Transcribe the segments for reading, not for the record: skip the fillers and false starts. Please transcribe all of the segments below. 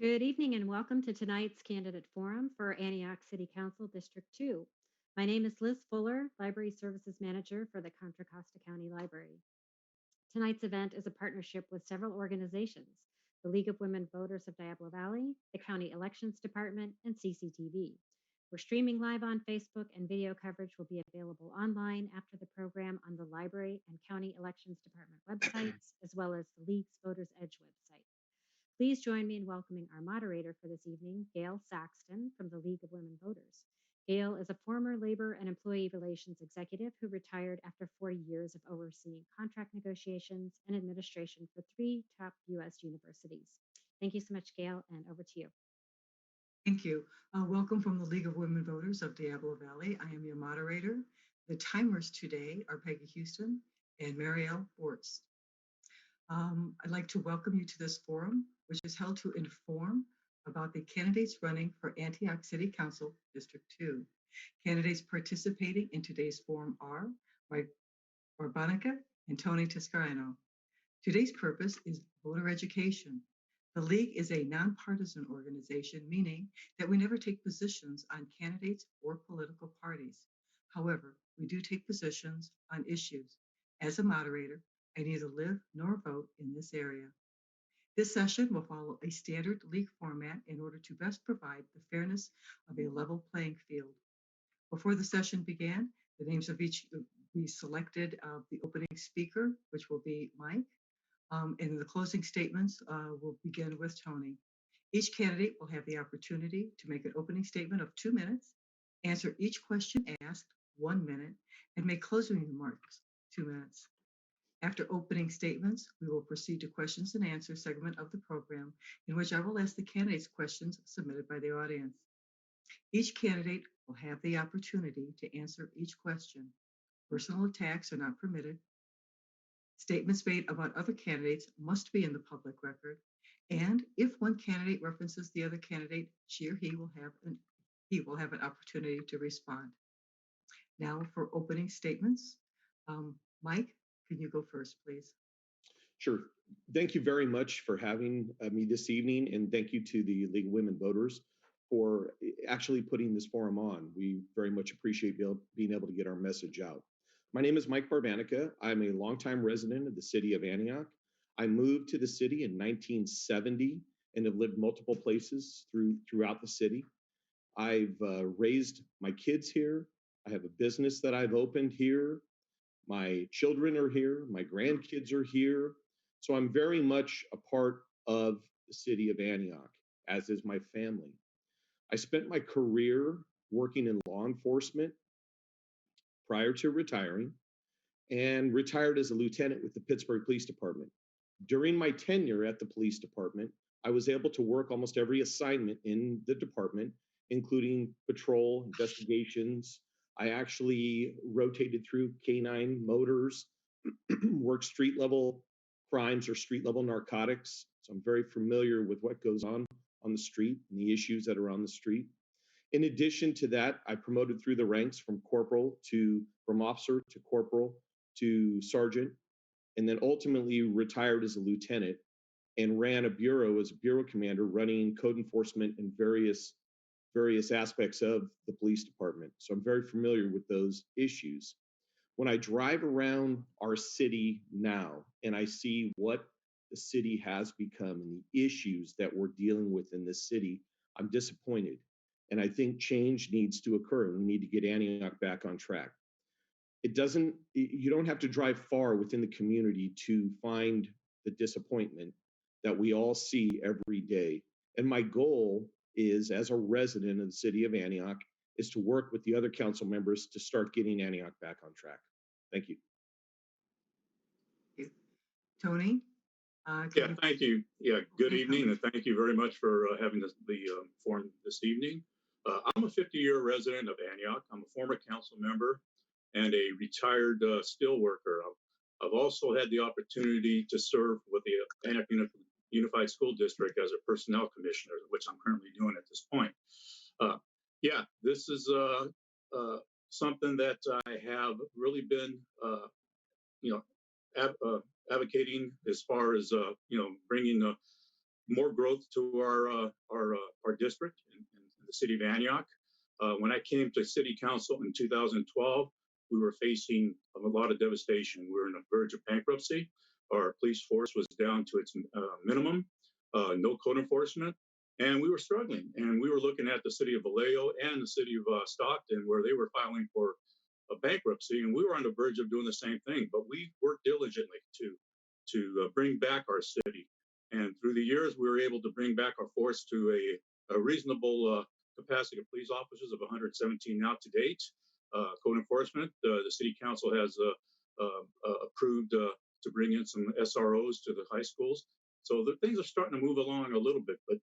Good evening and welcome to tonight's candidate forum for Antioch City Council District 2. My name is Liz Fuller, Library Services Manager for the Contra Costa County Library. Tonight's event is a partnership with several organizations, the League of Women Voters of Diablo Valley, the County Elections Department, and CCTV. We're streaming live on Facebook, and video coverage will be available online after the program on the Library and County Elections Department websites, as well as the League's Voters Edge website. Please join me in welcoming our moderator for this evening, Gail Saxton from the League of Women Voters. Gail is a former labor and employee relations executive who retired after 40 years of overseeing contract negotiations and administration for 3 top U.S. universities. Thank you so much, Gail, and over to you. Thank you. Welcome from the League of Women Voters of Diablo Valley. I am your moderator. The timers today are Peggy Houston and Marielle Bortz. I'd like to welcome you to this forum, which is held to inform about the candidates running for Antioch City Council District 2. Candidates participating in today's forum are Barbanica and Tony Tiscareno. Today's purpose is voter education. The League is a nonpartisan organization, meaning that we never take positions on candidates or political parties. However, we do take positions on issues. As a moderator, I neither live nor vote in this area. This session will follow a standard League format in order to best provide the fairness of a level playing field. Before the session began, the names of each we selected the opening speaker, which will be Mike, and the closing statements will begin with Tony. Each candidate will have the opportunity to make an opening statement of 2 minutes, answer each question asked 1 minute, and make closing remarks 2 minutes. After opening statements, we will proceed to questions and answer segment of the program, in which I will ask the candidates questions submitted by the audience. Each candidate will have the opportunity to answer each question. Personal attacks are not permitted. Statements made about other candidates must be in the public record. And if one candidate references the other candidate, she or he will have an opportunity to respond. Now for opening statements. Mike, can you go first, please? Sure. Thank you very much for having me this evening, and thank you to the League of Women Voters for actually putting this forum on. We very much appreciate being able to get our message out. My name is Mike Barbanica. I'm a longtime resident of the city of Antioch. I moved to the city in 1970 and have lived multiple places throughout the city. I've raised my kids here. I have a business that I've opened here. My children are here. My grandkids are here. So I'm very much a part of the city of Antioch, as is my family. I spent my career working in law enforcement prior to retiring, and retired as a lieutenant with the Pittsburgh Police Department. During my tenure at the police department, I was able to work almost every assignment in the department, including patrol, investigations. I actually rotated through K9 motors, worked street level crimes or street level narcotics. So I'm very familiar with what goes on the street and the issues that are on the street. In addition to that, I promoted through the ranks from officer to corporal to sergeant, and then ultimately retired as a lieutenant and ran a bureau as a bureau commander, running code enforcement in various aspects of the police department. So I'm very familiar with those issues. When I drive around our city now and I see what the city has become and the issues that we're dealing with in this city, I'm disappointed. And I think change needs to occur. We need to get Antioch back on track. You don't have to drive far within the community to find the disappointment that we all see every day. And my goal is, as a resident of the city of Antioch, is to work with the other council members to start getting Antioch back on track. Thank you. Tony? Thank you. Good evening, and thank you very much for having the forum this evening. I'm a 50-year resident of Antioch. I'm a former council member and a retired steel worker. I've also had the opportunity to serve with the Antioch Unified School District as a personnel commissioner, which I'm currently doing at this point. This is something that I have really been, advocating as far as bringing more growth to our district in the city of Antioch. When I came to city council in 2012, we were facing a lot of devastation. We were on the verge of bankruptcy. Our police force was down to its minimum, no code enforcement, and we were struggling. And we were looking at the city of Vallejo and the city of Stockton, where they were filing for a bankruptcy, and we were on the verge of doing the same thing. But we worked diligently to bring back our city. And through the years, we were able to bring back our force to a reasonable capacity of police officers of 117 now to date. Code enforcement, the city council has approved to bring in some SROs to the high schools. So the things are starting to move along a little bit, but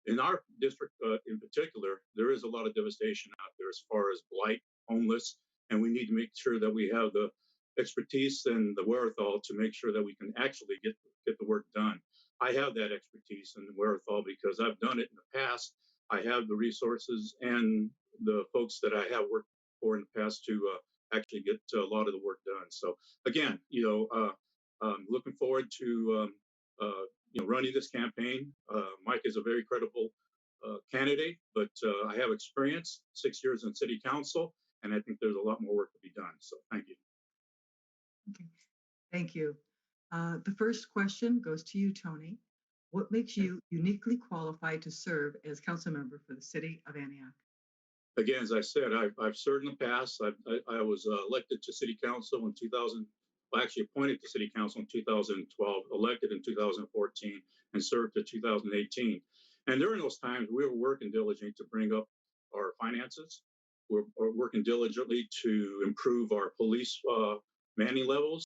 in our district in particular, there is a lot of devastation out there as far as blight, homeless, and we need to make sure that we have the expertise and the wherewithal to make sure that we can actually get the work done. I have that expertise and the wherewithal because I've done it in the past. I have the resources and the folks that I have worked for in the past to actually get a lot of the work done. So again, looking forward to running this campaign. Mike is a very credible candidate, but I have experience, 6 years in city council, and I think there's a lot more work to be done. So thank you. Okay, thank you. The first question goes to you, Tony. What makes you uniquely qualified to serve as council member for the city of Antioch? Again, as I said, I've served in the past. I was elected to city council in 2000. Well, actually appointed to city council in 2012, elected in 2014, and served to 2018. And during those times, we were working diligently to bring up our finances. We're working diligently to improve our police manning levels.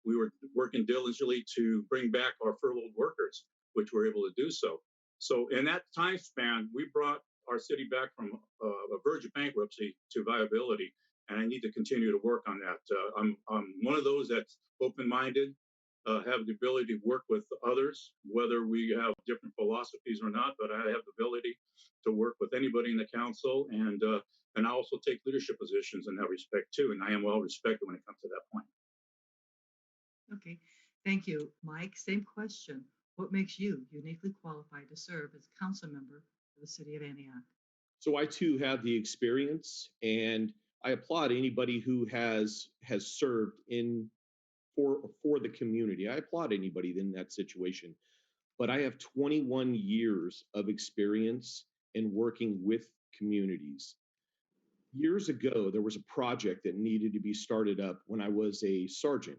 We were working diligently to bring back our furloughed workers, which we're able to do so. So in that time span, we brought our city back from a verge of bankruptcy to viability, and I need to continue to work on that. I'm one of those that's open-minded, have the ability to work with others, whether we have different philosophies or not, but I have the ability to work with anybody in the council, and I also take leadership positions in that respect too, and I am well respected when it comes to that point. Okay, thank you. Mike, same question. What makes you uniquely qualified to serve as council member for the city of Antioch? So I too have the experience, and I applaud anybody who has served in for the community. I applaud anybody in that situation. But I have 21 years of experience in working with communities. Years ago, there was a project that needed to be started up when I was a sergeant.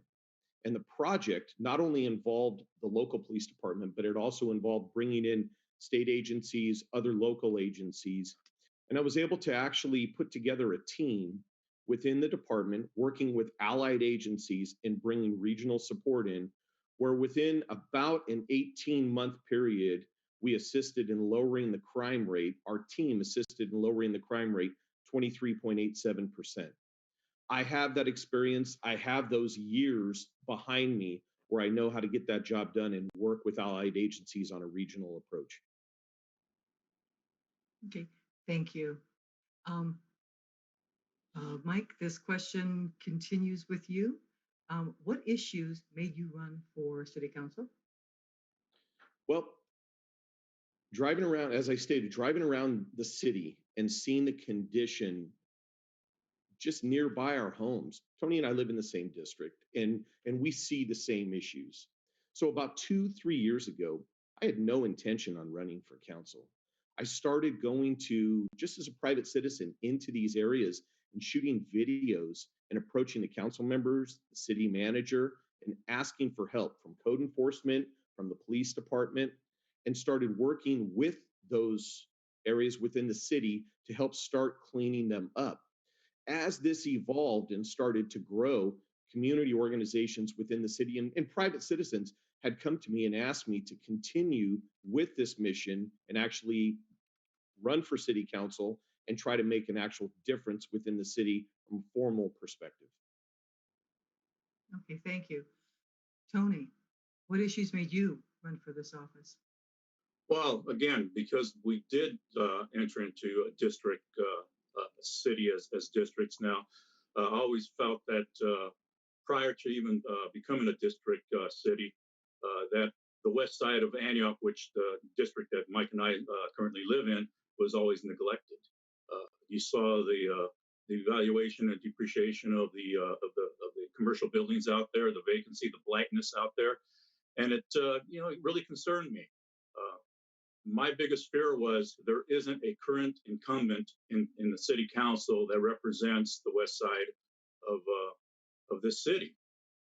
And the project not only involved the local police department, but it also involved bringing in state agencies, other local agencies. And I was able to actually put together a team within the department, working with allied agencies and bringing regional support in, where within about an 18-month period, we assisted in lowering the crime rate. Our team assisted in lowering the crime rate 23.87%. I have that experience. I have those years behind me where I know how to get that job done and work with allied agencies on a regional approach. Okay, thank you. Mike, this question continues with you. What issues made you run for city council? Well, driving around, as I stated, driving around the city and seeing the condition just nearby our homes. Tony and I live in the same district, and we see the same issues. So about 2-3 years ago, I had no intention on running for council. I started going to, just as a private citizen, into these areas and shooting videos and approaching the council members, the city manager, and asking for help from code enforcement, from the police department, and started working with those areas within the city to help start cleaning them up. As this evolved and started to grow, community organizations within the city and private citizens had come to me and asked me to continue with this mission and actually run for city council and try to make an actual difference within the city from a formal perspective. Okay, thank you. Tony, what issues made you run for this office? Well, again, because we did enter into a district, city as districts now, I always felt that prior to even becoming a district city, that the west side of Antioch, which the district that Mike and I currently live in, was always neglected. You saw the evaluation and depreciation of the commercial buildings out there, the vacancy, the blackness out there, and it it really concerned me. My biggest fear was there isn't a current incumbent in the city council that represents the west side of this city.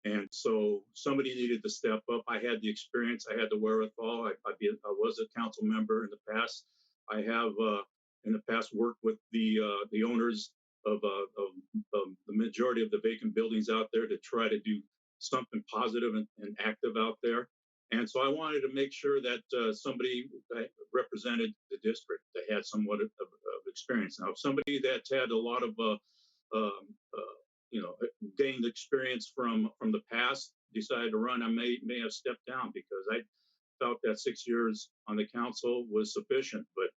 And so somebody needed to step up. I had the experience, I had the wherewithal. I was a council member in the past. I have in the past worked with the owners of the majority of the vacant buildings out there to try to do something positive and active out there. And so I wanted to make sure that somebody that represented the district that had somewhat of experience. Now, if somebody that's had a lot of um, gained experience from the past decided to run, I may have stepped down because I felt that 6 years on the council was sufficient. But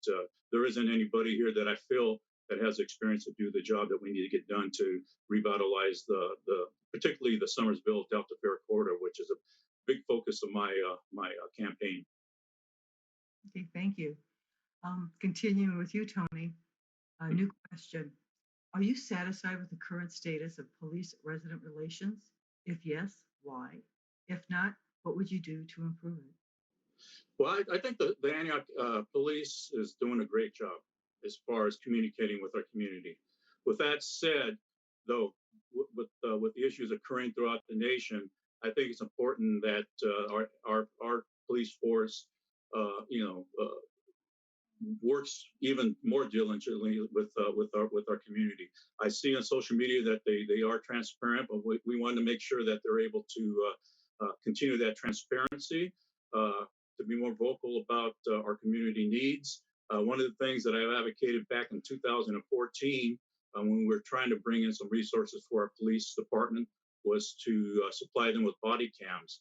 there isn't anybody here that I feel that has experience to do the job that we need to get done to revitalize the particularly the Summersville Delta Fair corridor, which is a big focus of my campaign. Okay, thank you. Continuing with you, Tony, a new question. Are you satisfied with the current status of police-resident relations? If yes, why? If not, what would you do to improve it? Well, I think the Antioch police is doing a great job as far as communicating with our community. With that said, though, with the issues occurring throughout the nation, I think it's important that our police force, works even more diligently with our community. I see on social media that they are transparent, but we want to make sure that they're able to continue that transparency, to be more vocal about our community needs. One of the things that I advocated back in 2014, when we were trying to bring in some resources for our police department, was to supply them with body cams.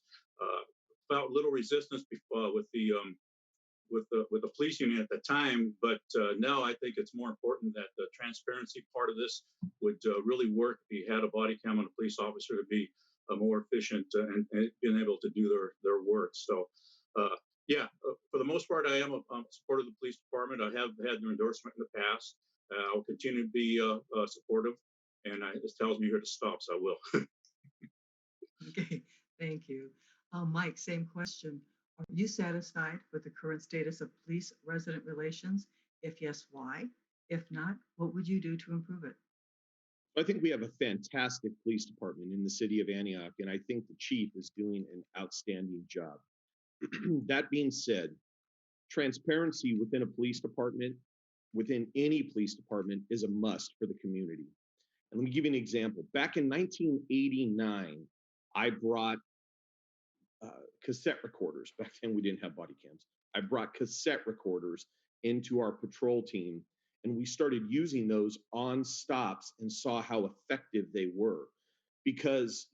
Felt little resistance with the police union at the time, but now I think it's more important that the transparency part of this would really work. If you had a body cam on a police officer to be more efficient and being able to do their work. So, for the most part, I am a supporter of the police department. I have had their endorsement in the past. I'll continue to be supportive, and it tells me here to stop, so I will. Okay, thank you. Mike, same question. Are you satisfied with the current status of police-resident relations? If yes, why? If not, what would you do to improve it? I think we have a fantastic police department in the city of Antioch, and I think the chief is doing an outstanding job. That being said, transparency within a police department, within any police department, is a must for the community. And let me give you an example. Back in 1989, I brought cassette recorders. Back then, we didn't have body cams. I brought cassette recorders into our patrol team, and we started using those on stops and saw how effective they were, because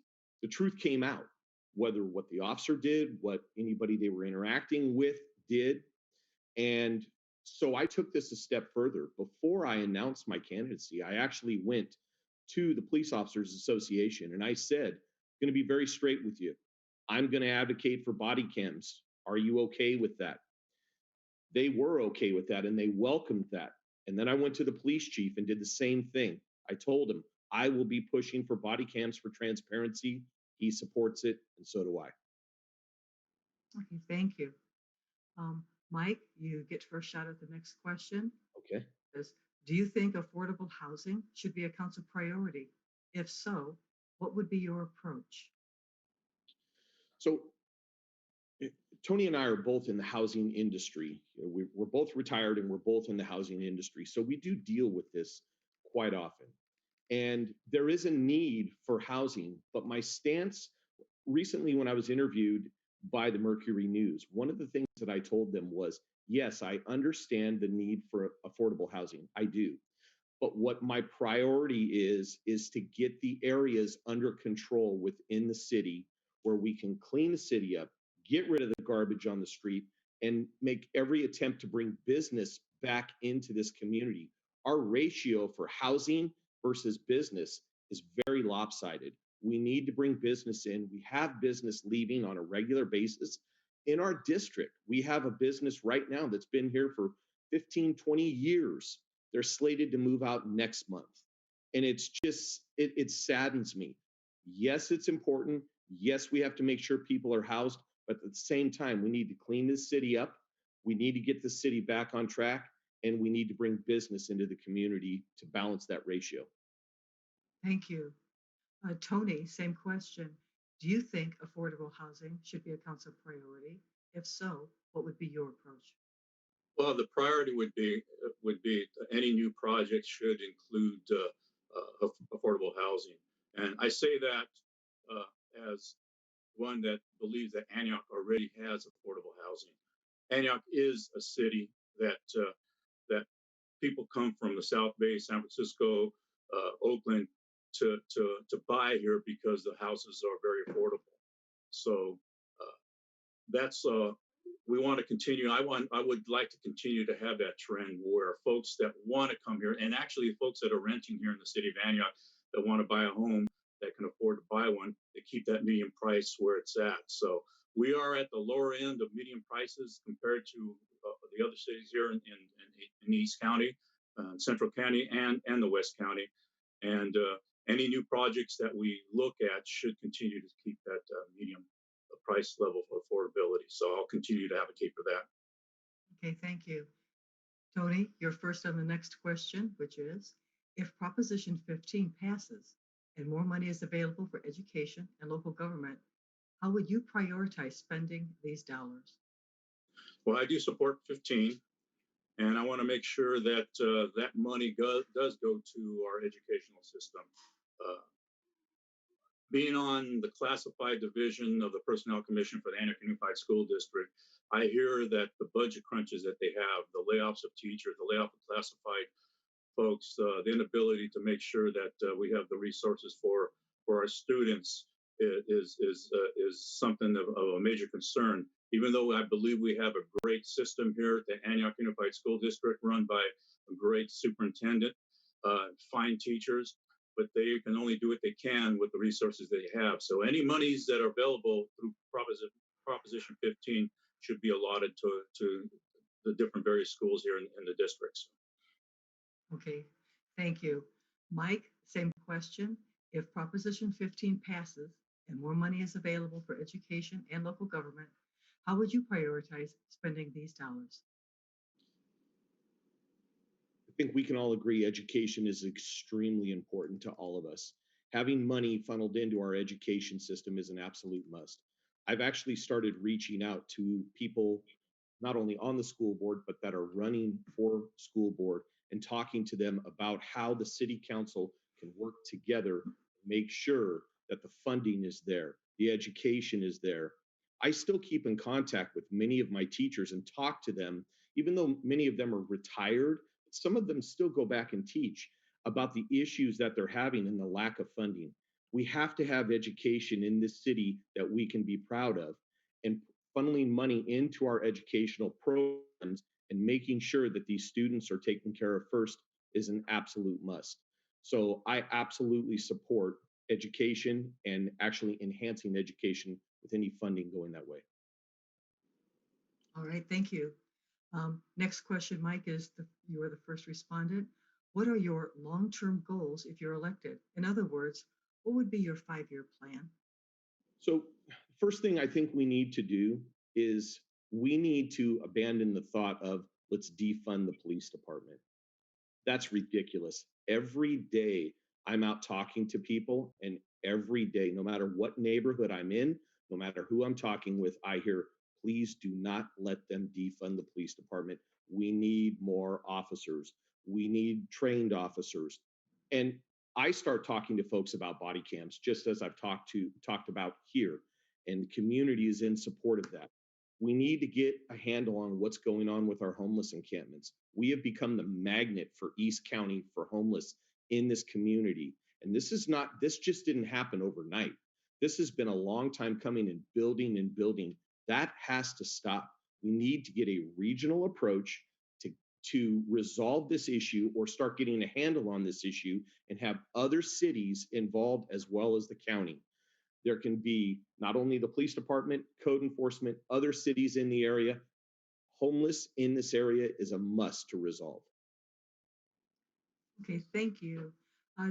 the truth came out, whether what the officer did, what anybody they were interacting with did. And so I took this a step further. Before I announced my candidacy, I actually went to the Police Officers Association and I said, I'm going to be very straight with you. I'm going to advocate for body cams. Are you okay with that? They were okay with that and they welcomed that. And then I went to the police chief and did the same thing. I told him, I will be pushing for body cams for transparency. He supports it, and so do I. Okay, thank you. Mike, you get first shot at the next question. Okay. Do you think affordable housing should be a council priority? If so, what would be your approach? So Tony and I are both in the housing industry. We're both retired and we're both in the housing industry. So we do deal with this quite often. And there is a need for housing, but my stance recently when I was interviewed by the Mercury News, one of the things that I told them was, yes, I understand the need for affordable housing. I do. But what my priority is to get the areas under control within the city where we can clean the city up, get rid of the garbage on the street, and make every attempt to bring business back into this community. Our ratio for housing versus business is very lopsided. We need to bring business in. We have business leaving on a regular basis. in our district, we have a business right now that's been here for 15, 20 years. They're slated to move out next month. And it's just, it saddens me. Yes, it's important. Yes, we have to make sure people are housed, but at the same time, we need to clean this city up. We need to get the city back on track, and we need to bring business into the community to balance that ratio. Thank you. Tony, same question. Do you think affordable housing should be a council priority? If so, what would be your approach? Well, the priority would be any new project should include affordable housing, and I say that as one that believes that Antioch already has affordable housing. Antioch is a city that people come from the South Bay, San Francisco, Oakland to buy here because the houses are very affordable. So that's we want to continue. I would like to continue to have that trend where folks that want to come here, and actually folks that are renting here in the city of Antioch that want to buy a home that can afford to buy one, they keep that median price where it's at. So we are at the lower end of median prices compared to the other cities here in East County, Central County, and the West County. And any new projects that we look at should continue to keep that medium price level of affordability. So I'll continue to advocate for that. Okay, thank you. Tony, you're first on the next question, which is, if Proposition 15 passes and more money is available for education and local government, how would you prioritize spending these dollars? Well, I do support 15, and I want to make sure that that money does go to our educational system. Being on the classified division of the Personnel Commission for the Antioch Unified School District, I hear that the budget crunches that they have, the layoffs of teachers, the layoff of classified folks, the inability to make sure that we have the resources for our students is something of a major concern. Even though I believe we have a great system here at the Antioch Unified School District run by a great superintendent, fine teachers, but they can only do what they can with the resources they have. So any monies that are available through Proposition 15 should be allotted to the different various schools here in the districts. Okay, thank you. Mike, same question. If Proposition 15 passes and more money is available for education and local government, how would you prioritize spending these dollars? I think we can all agree education is extremely important to all of us. Having money funneled into our education system is an absolute must. I've actually started reaching out to people not only on the school board, but that are running for school board and talking to them about how the city council can work together, make sure that the funding is there, the education is there. I still keep in contact with many of my teachers and talk to them, even though many of them are retired. Some of them still go back and teach about the issues that they're having and the lack of funding. We have to have education in this city that we can be proud of, and funneling money into our educational programs and making sure that these students are taken care of first is an absolute must. So I absolutely support education and actually enhancing education with any funding going that way. All right, thank you. Next question, Mike, is you are the first respondent. What are your long-term goals if you're elected? In other words, what would be your 5-year plan? So first thing I think we need to do is we need to abandon the thought of let's defund the police department. That's ridiculous. Every day I'm out talking to people, and every day, no matter what neighborhood I'm in, no matter who I'm talking with, I hear, please do not let them defund the police department. We need more officers. We need trained officers. And I start talking to folks about body cams, just as I've talked about here, and the community is in support of that. We need to get a handle on what's going on with our homeless encampments. We have become the magnet for East County for homeless in this community. And this just didn't happen overnight. This has been a long time coming and building and building. That has to stop. We need to get a regional approach to resolve this issue or start getting a handle on this issue and have other cities involved as well as the county. There can be not only the police department, code enforcement, other cities in the area. Homeless in this area is a must to resolve. Okay, thank you.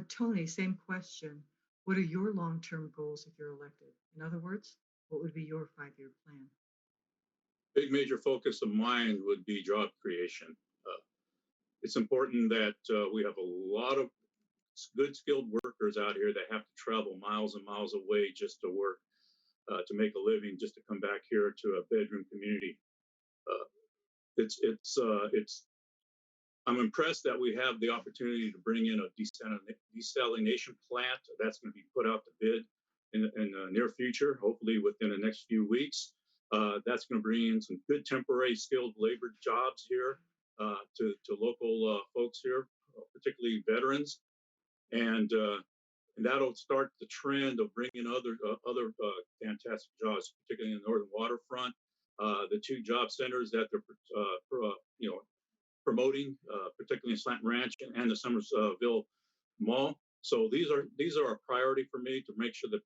Tony, same question. What are your long-term goals if you're elected? In other words, what would be your 5-year plan? Big major focus of mine would be job creation. It's important that we have a lot of good skilled workers out here that have to travel miles and miles away just to work, to make a living, just to come back here to a bedroom community. Uh, it's I'm impressed that we have the opportunity to bring in a desalination plant that's going to be put out to bid in the near future, hopefully within the next few weeks. That's going to bring in some good temporary skilled labor jobs here to local folks here, particularly veterans, and that'll start the trend of bringing other fantastic jobs, particularly in the northern waterfront. The 2 job centers that they're promoting, particularly in Slant Ranch and the Summersville Mall. So these are a priority for me to make sure that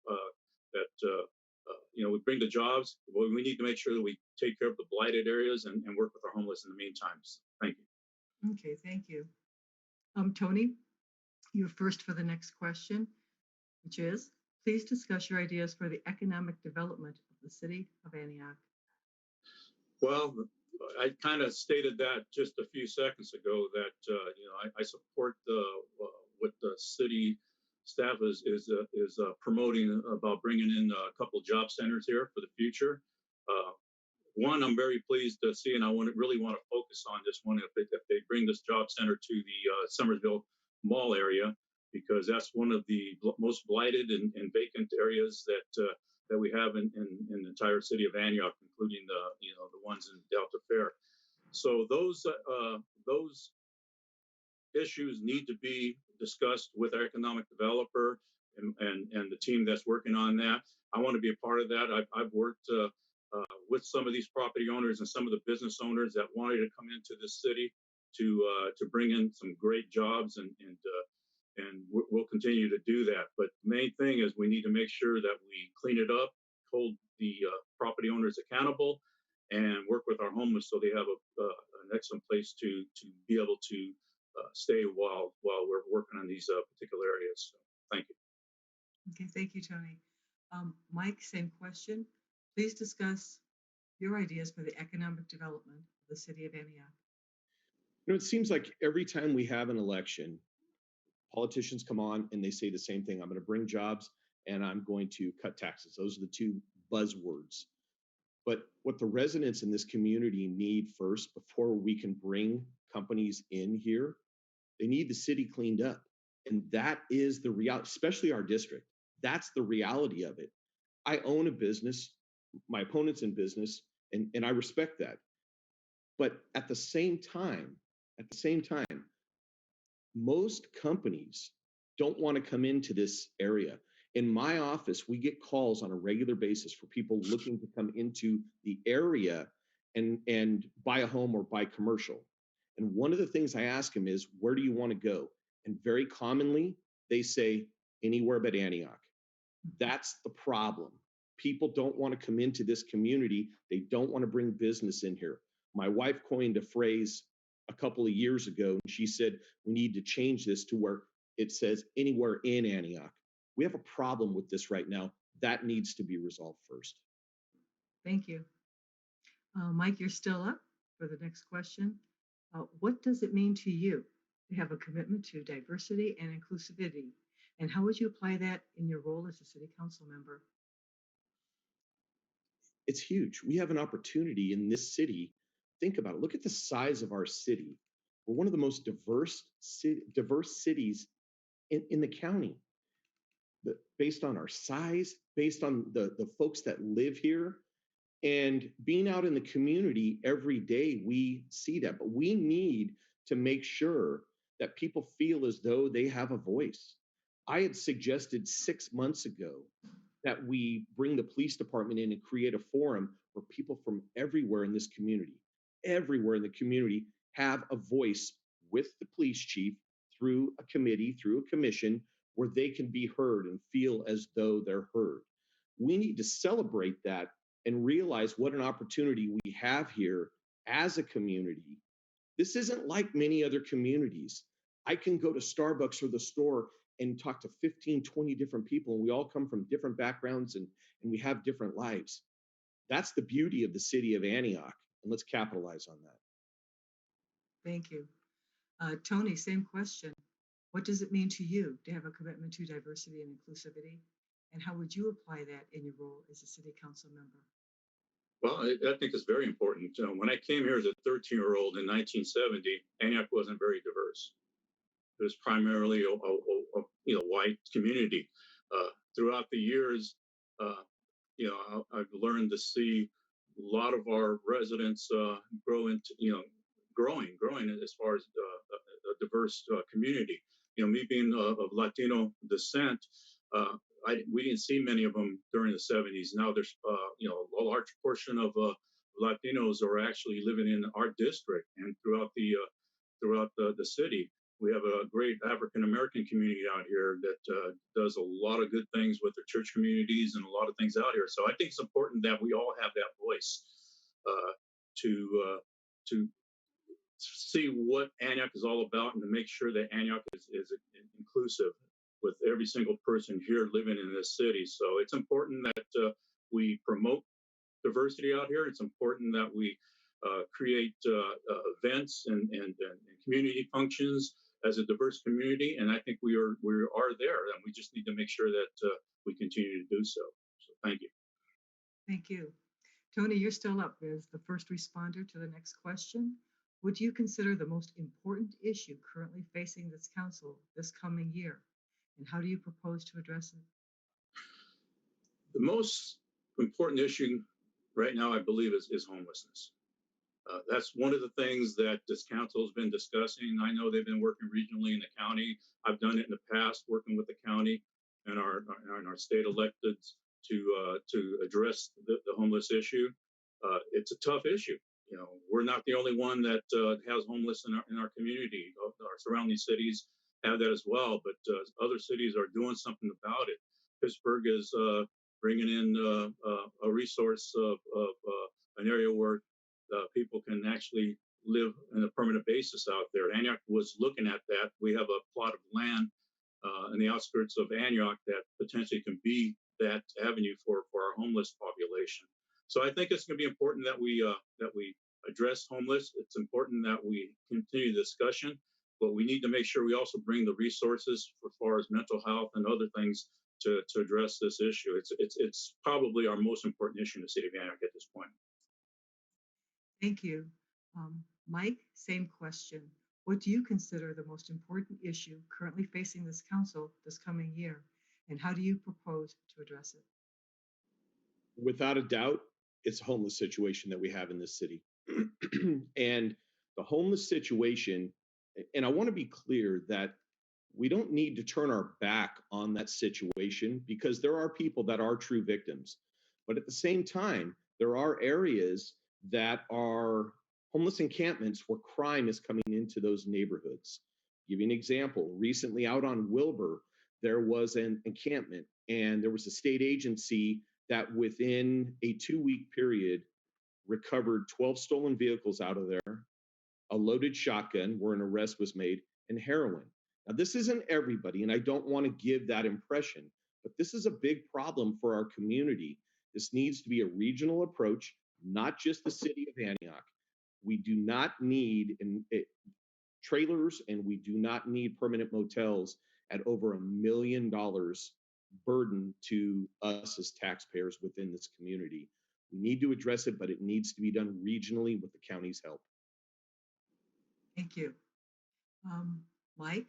we bring the jobs. Well, we need to make sure that we take care of the blighted areas and work with our homeless in the meantime. Thank you. Okay, thank you. Tony, you're first for the next question, which is, please discuss your ideas for the economic development of the city of Antioch. Well, I kind of stated that just a few seconds ago that I support what the city staff is promoting about bringing in a couple job centers here for the future. One, I'm very pleased to see, and I really want to focus on this one if they bring this job center to the Summersville Mall area, because that's one of the most blighted and vacant areas that we have in the entire city of Antioch, including the ones in Delta Fair. So those issues need to be discussed with our economic developer and the team that's working on that. I want to be a part of that. I've worked with some of these property owners and some of the business owners that wanted to come into this city to bring in some great jobs, and we'll continue to do that. But the main thing is we need to make sure that we clean it up, hold the property owners accountable, and work with our homeless so they have an excellent place to be able to stay while we're working on these particular areas. So, thank you. Okay, thank you, Tony. Mike, same question. Please discuss your ideas for the economic development of the city of Antioch. It seems like every time we have an election, politicians come on and they say the same thing. I'm going to bring jobs and I'm going to cut taxes. Those are the 2 buzzwords. But what the residents in this community need first, before we can bring companies in here, they need the city cleaned up. And that is the reality, especially our district. That's the reality of it. I own a business, my opponent's in business, and I respect that. But at the same time, most companies don't want to come into this area. In my office, we get calls on a regular basis for people looking to come into the area and buy a home or buy commercial. And one of the things I ask them is, where do you want to go? And very commonly, they say, anywhere but Antioch. That's the problem. People don't want to come into this community. They don't want to bring business in here. My wife coined a phrase a couple of years ago, and she said, we need to change this to where it says anywhere in Antioch. We have a problem with this right now. That needs to be resolved first. Thank you. Mike, you're still up for the next question. What does it mean to you to have a commitment to diversity and inclusivity? And how would you apply that in your role as a city council member? It's huge. We have an opportunity in this city. Think about it. Look at the size of our city. We're one of the most diverse cities in the county. Based on our size, based on the folks that live here, and being out in the community every day, we see that. But we need to make sure that people feel as though they have a voice. I had suggested 6 months ago that we bring the police department in and create a forum where people from everywhere in this community, have a voice with the police chief through a committee, through a commission, where they can be heard and feel as though they're heard. We need to celebrate that and realize what an opportunity we have here as a community. This isn't like many other communities. I can go to Starbucks or the store and talk to 15, 20 different people, and we all come from different backgrounds and we have different lives. That's the beauty of the city of Antioch, and let's capitalize on that. Thank you. Tony, same question. What does it mean to you to have a commitment to diversity and inclusivity? And how would you apply that in your role as a city council member? Well, I think it's very important. When I came here as a 13-year-old in 1970, Antioch wasn't very diverse. It was primarily a white community. Throughout the years, uh, I've learned to see a lot of our residents grow into, growing as far as a diverse community. Me being of Latino descent, uh, we didn't see many of them during the 70s. Now there's, a large portion of Latinos are actually living in our district and throughout the city. We have a great African American community out here that does a lot of good things with their church communities and a lot of things out here. So I think it's important that we all have that voice uh, to see what Antioch is all about and to make sure that Antioch is inclusive with every single person here living in this city. So it's important that we promote diversity out here. It's important that we create events and community functions as a diverse community. And I think we are there, and we just need to make sure that we continue to do so. So thank you. Thank you. Tony, you're still up as the first responder to the next question. What do you consider the most important issue currently facing this council this coming year? And how do you propose to address it? The most important issue right now, I believe, is homelessness. That's one of the things that this council has been discussing. I know they've been working regionally in the county. I've done it in the past, working with the county and our state electeds to address the homeless issue. It's a tough issue. We're not the only one that has homeless in our community. Our surrounding cities have that as well, but other cities are doing something about it. Pittsburgh is bringing in a resource of an area where people can actually live on a permanent basis out there. Antioch was looking at that. We have a plot of land in the outskirts of Antioch that potentially can be that avenue for our homeless population. So I think it's going to be important that we address homeless. It's important that we continue the discussion, but we need to make sure we also bring the resources as far as mental health and other things to address this issue. It's probably our most important issue in the city of Antioch at this point. Thank you. Mike, same question. What do you consider the most important issue currently facing this council this coming year? And how do you propose to address it? Without a doubt, it's a homeless situation that we have in this city. And the homeless situation, and I want to be clear that we don't need to turn our back on that situation because there are people that are true victims. But at the same time, there are areas that are homeless encampments where crime is coming into those neighborhoods. Give you an example. Recently out on Wilbur, there was an encampment and there was a state agency that within a 2-week period recovered 12 stolen vehicles out of there, a loaded shotgun where an arrest was made, and heroin. Now, this isn't everybody, and I don't want to give that impression, but this is a big problem for our community. This needs to be a regional approach, not just the city of Antioch. We do not need trailers, and we do not need permanent motels at over $1 million burden to us as taxpayers within this community. We need to address it, but it needs to be done regionally with the county's help. Thank you. Mike,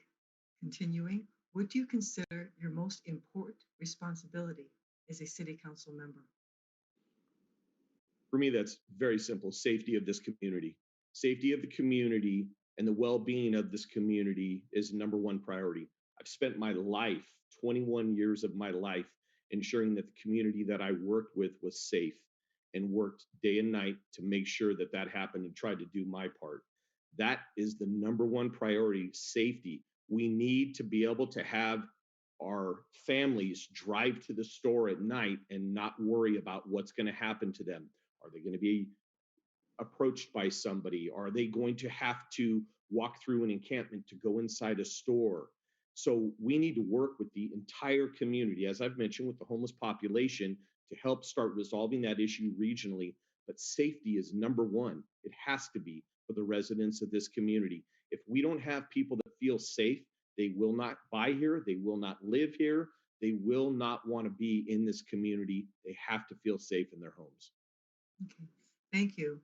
continuing, what do you consider your most important responsibility as a city council member? For me, that's very simple. Safety of this community. Safety of the community and the well-being of this community is number one priority. I've spent my life, 21 years of my life, ensuring that the community that I worked with was safe and worked day and night to make sure that that happened and tried to do my part. That is the number one priority, safety. We need to be able to have our families drive to the store at night and not worry about what's going to happen to them. Are they going to be approached by somebody? Are they going to have to walk through an encampment to go inside a store? So we need to work with the entire community, as I've mentioned, with the homeless population to help start resolving that issue regionally. But safety is number one. It has to be for the residents of this community. If we don't have people that feel safe, they will not buy here, they will not live here, they will not want to be in this community. They have to feel safe in their homes. Okay, thank you.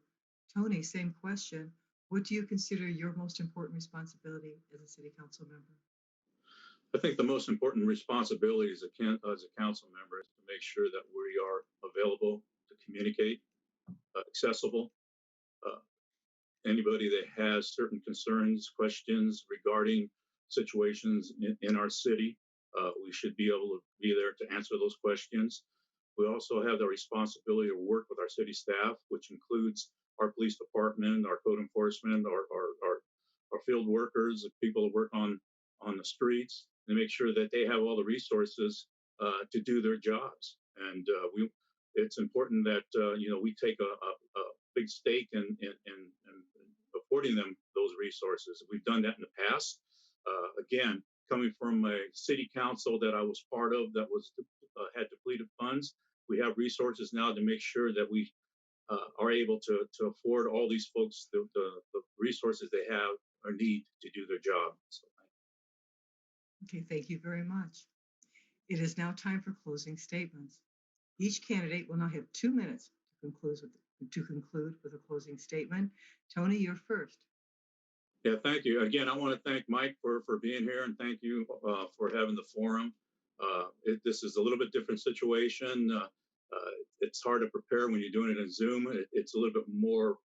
Tony, same question. What do you consider your most important responsibility as a city council member? I think the most important responsibility as a council member is to make sure that we are available to communicate, accessible. Uh, Anybody that has certain concerns, questions regarding situations in our city, we should be able to be there to answer those questions. We also have the responsibility to work with our city staff, which includes our police department, our code enforcement, our field workers, the people that work on the streets, and make sure that they have all the resources to do their jobs. And it's important that we take a big stake in affording them those resources. We've done that in the past. Again, coming from a city council that I was part of that was had depleted funds, we have resources now to make sure that we are able to afford all these folks the resources they have or need to do their job. So, Okay, thank you very much. It is now time for closing statements. Each candidate will now have 2 minutes to conclude with a closing statement. Tony, you're first. yeah, thank you. Again, I want to thank Mike for being here, and thank you for having the forum. This is a little bit different situation. It's hard to prepare when you're doing it in Zoom. It's a little bit more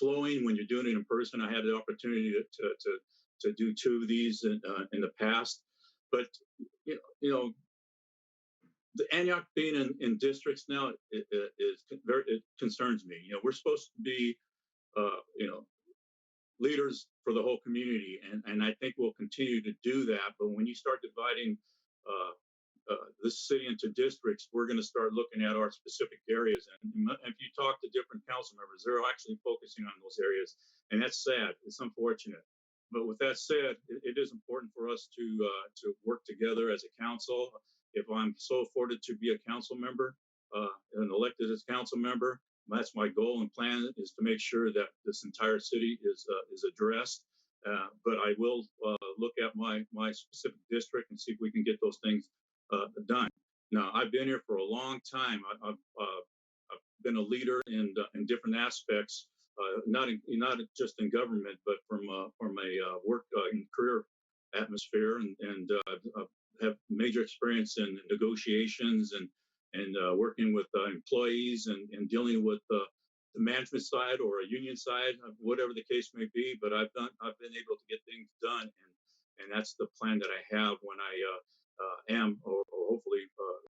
flowing when you're doing it in person. I had the opportunity to do 2 of these in the past, but you know the Antioch being in districts now it concerns me. We're supposed to be leaders for the whole community, and I think we'll continue to do that. But when you start dividing this city into districts, we're going to start looking at our specific areas. And if you talk to different council members, they're actually focusing on those areas, and that's sad. It's unfortunate. But with that said, it is important for us to work together as a council. If I'm so afforded to be a council member and elected as council member, that's my goal and plan, is to make sure that this entire city is addressed. But I will look at my specific district and see if we can get those things done. Now, I've been here for a long time. I've been a leader in different aspects, not just in government, but from a work and career atmosphere, and have major experience in negotiations and working with employees and dealing with the management side or a union side, whatever the case may be. But I've been able to get things done, and that's the plan that I have when I am or hopefully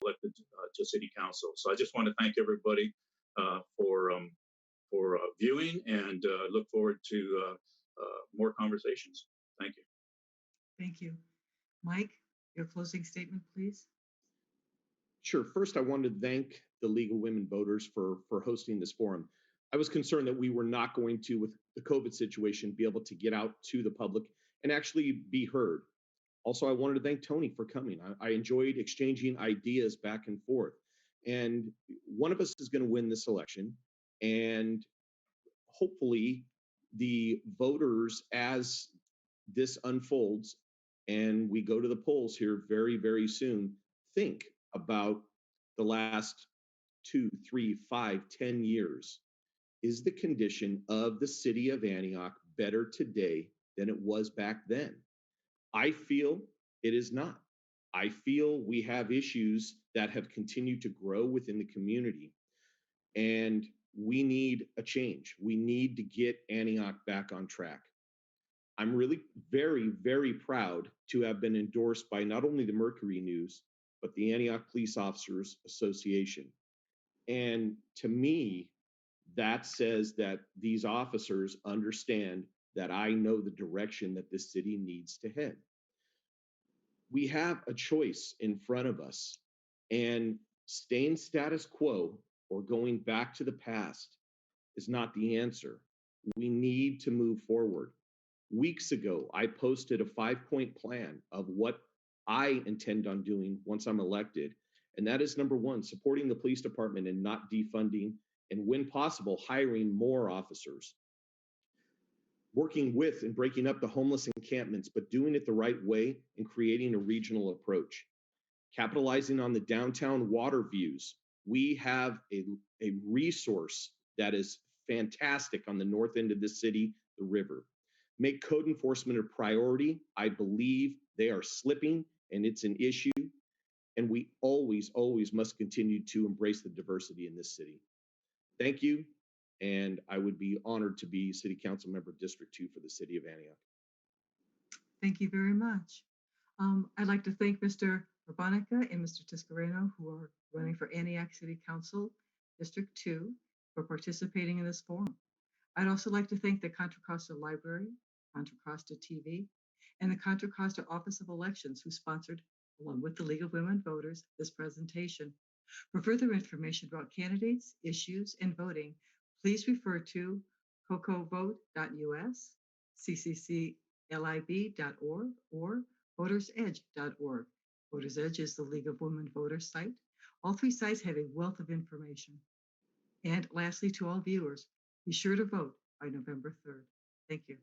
elected to city council. So I just want to thank everybody for viewing, and look forward to more conversations. Thank you. Thank you. Mike, your closing statement, please. Sure. First, I wanted to thank the League of Women Voters for hosting this forum. I was concerned that we were not going to, with the COVID situation, be able to get out to the public and actually be heard. Also, I wanted to thank Tony for coming. I enjoyed exchanging ideas back and forth. And one of us is going to win this election. And hopefully, the voters, as this unfolds and we go to the polls here very, very soon, think about the last 2, 3, 5, 10 years. Is the condition of the city of Antioch better today than it was back then? I feel it is not. I feel we have issues that have continued to grow within the community, and we need a change. We need to get Antioch back on track. I'm really very, very proud to have been endorsed by not only the Mercury News, but the Antioch Police Officers Association. And to me, that says that these officers understand that I know the direction that this city needs to head. We have a choice in front of us, and staying status quo or going back to the past is not the answer. We need to move forward. Weeks ago, I posted a 5-point plan of what I intend on doing once I'm elected. And that is number one, supporting the police department and not defunding, and when possible, hiring more officers, working with and breaking up the homeless encampments, but doing it the right way and creating a regional approach, capitalizing on the downtown water views. We have a resource that is fantastic on the north end of the city, the river. Make code enforcement a priority. I believe they are slipping and it's an issue. And we always, always must continue to embrace the diversity in this city. Thank you. And I would be honored to be City Council Member District 2 for the City of Antioch. Thank you very much. I'd like to thank Mr. Barbanica and Mr. Tiscareno, who are running for Antioch City Council District 2, for participating in this forum. I'd also like to thank the Contra Costa Library, Contra Costa TV, and the Contra Costa Office of Elections, who sponsored, along with the League of Women Voters, this presentation. For further information about candidates, issues, and voting, please refer to cocovote.us, ccclib.org, or votersedge.org. Voters Edge is the League of Women Voters site. All three sites have a wealth of information. And lastly, to all viewers, be sure to vote by November 3rd. Thank you.